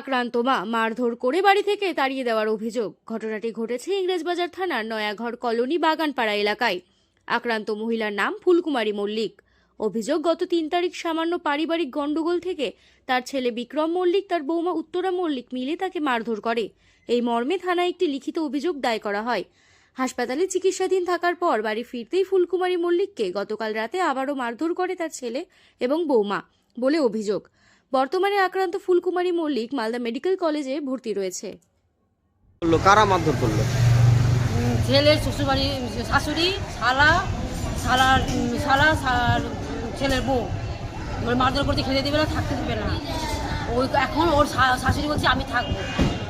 আক্রান্ত মা মারধর করে বাড়ি থেকে তাড়িয়ে দেওয়ার অভিযোগ। ঘটনাটি ঘটেছে ইংরেজবাজার থানার নয়াঘর কলোনি বাগানপাড়া এলাকায়। আক্রান্ত মহিলার নাম ফুলকুমারী মল্লিক। অভিযোগ, গত 3 তারিখ সামান্য পারিবারিক গন্ডগোল থেকে তার ছেলে বিক্রম মল্লিক তার বৌমা উত্তরা মল্লিক মিলে তাকে মারধর করে। এই মর্মে থানায় একটি লিখিত অভিযোগ দায়ের করা হয়। হাসপাতালে চিকিৎসাধীন থাকার পর বাড়ি ফিরতেই ফুলকুমারী মল্লিককে গতকাল রাতে আবারও মারধর করে তার ছেলে এবং বৌমা বলে অভিযোগ। বর্তমানে আক্রান্ত ফুলকুমারী মল্লিক মালদা মেডিকেল কলেজে ভর্তি রয়েছে। কারা মারধর করলো? ছেলের শ্বশুরবাড়ি, শাশুড়ি, শালার ছেলের বউ ওর মারধর করতে, খেতে দেবে না, থাকতে দেবে না। ওই এখন ওর শাশুড়ি বলছে আমি থাকবো,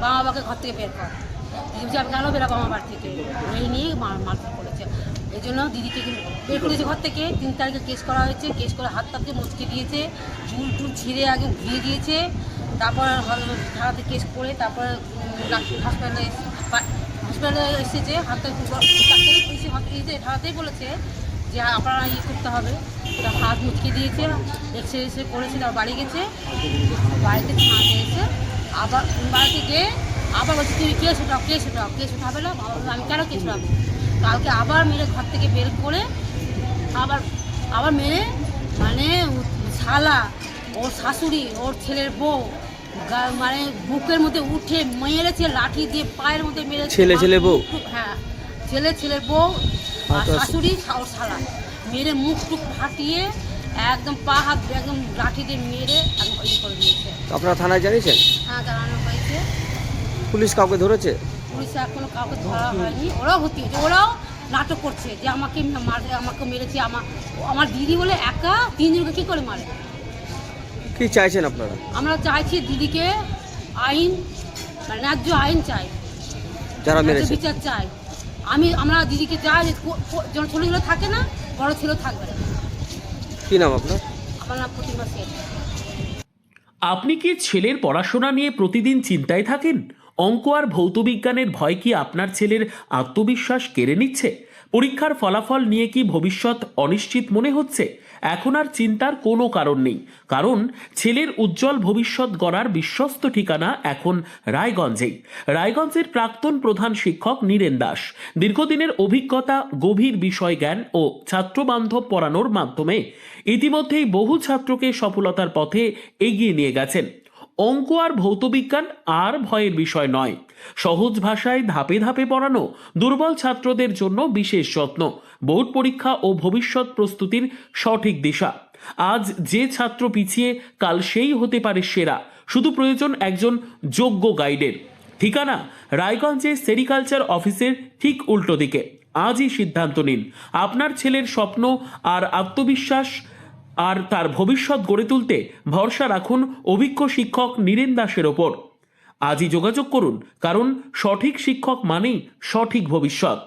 বাবাকে ঘর থেকে বের কর। দিদি আমি কেন বেরোবো আমার বাড়ি থেকে, এই নিয়ে মারধর করেছে। এই জন্য দিদিকে বের করেছে ঘর থেকে। 3 তারিখে কেস করা হয়েছে। কেস করে হাত তাকে মচকে দিয়েছে, চুল টুল ছিঁড়ে আগে ঘুরিয়ে দিয়েছে। তারপর থানাতে কেস করে তারপর হসপিটালে এসেছে। হাতে থানাতেই বলেছে যে আপনারা করতে হবে। হাত মুচকে দিয়েছে, এক্সরে করেছে, তার বাড়ি গেছে। বাড়িতে থানাতে এসে আবার বাড়িতে গিয়ে আবার বলছে তুমি কেস উঠাবে না। আমি কেন কেস উঠাবো? কালকে আবার মেরে ঘর থেকে বের করে আবার মেরে, মানে শালা, ওর শাশুড়ি, ওর ছেলের বউ, মানে বুকের মধ্যে উঠে মেরেছে, লাঠি দিয়ে পায়ের মধ্যে মেরেছে। ছেলে বউ? হ্যাঁ, ছেলের বউ আর শাশুড়ি, ওর শালা মেরে মুখ টুক ফাটিয়ে একদম পা হাত একদম লাঠি দিয়ে মেরে একদম ইয়ে করে দিয়েছে। আপনারা থানায় জানিয়েছেন? হ্যাঁ, জানানো হয়েছে। পুলিশ কাউকে ধরেছে? পুলিশ এখনো কাউকে ধরা হয়নি। ওরাও ভর্তি হয়েছে, ওরাও নাটক করছে যে আমাকে মেরেছে। আমার দিদি বলে একা 3 জনকে কী করে মারে। কি চাইছেন আপনারা? আমরা চাইছি দিদিকে আইন, মানে ন্যায্য আইন চাই, যারা মেরেছে বিচার চাই। আমরা দিদিকে চাই যে যখন ছেলেগুলো থাকে না, বড় ছেলে থাকবে না। কি নাম আপনার? আমার নাম প্রতিমা সেন। আপনি কি ছেলের পড়াশোনা নিয়ে প্রতিদিন চিন্তায় থাকেন? অঙ্ক আর ভৌতবিজ্ঞানের ভয় কি আপনার ছেলের আত্মবিশ্বাস কেড়ে নিচ্ছে? পরীক্ষার ফলাফল নিয়ে কি ভবিষ্যৎ অনিশ্চিত মনে হচ্ছে? এখন আর চিন্তার কোনো কারণ নেই, কারণ ছেলের উজ্জ্বল ভবিষ্যৎ গড়ার বিশ্বস্ত ঠিকানা এখন রায়গঞ্জেই। রায়গঞ্জের প্রাক্তন প্রধান শিক্ষক নীরেন দাস দীর্ঘদিনের অভিজ্ঞতা, গভীর বিষয় জ্ঞান ও ছাত্রবান্ধব পড়ানোর মাধ্যমে ইতিমধ্যেই বহু ছাত্রকে সফলতার পথে এগিয়ে নিয়ে গেছেন। অঙ্ক আর ভৌতবিজ্ঞান আর ভয়ের বিষয় নয়, সহজ ভাষায় ধাপে ধাপে পড়ানো, দুর্বল ছাত্রদের জন্য বিশেষ যত্ন, বোর্ড পরীক্ষা ও ভবিষ্যৎ প্রস্তুতির সঠিক দিশা। আজ যে ছাত্র পিছিয়ে, কাল সেই হতে পারে সেরা। শুধু প্রয়োজন একজন যোগ্য গাইডের। ঠিকানা রায়গঞ্জে সেরিকালচার অফিসের ঠিক উল্টো দিকে। আজই সিদ্ধান্ত নিন। আপনার ছেলের স্বপ্ন আর আত্মবিশ্বাস আর তার ভবিষ্যৎ গড়ে তুলতে ভরসা রাখুন অভিজ্ঞ শিক্ষক নীরেন দাসের ওপর। আজই যোগাযোগ করুন, কারণ সঠিক শিক্ষক মানেই সঠিক ভবিষ্যৎ।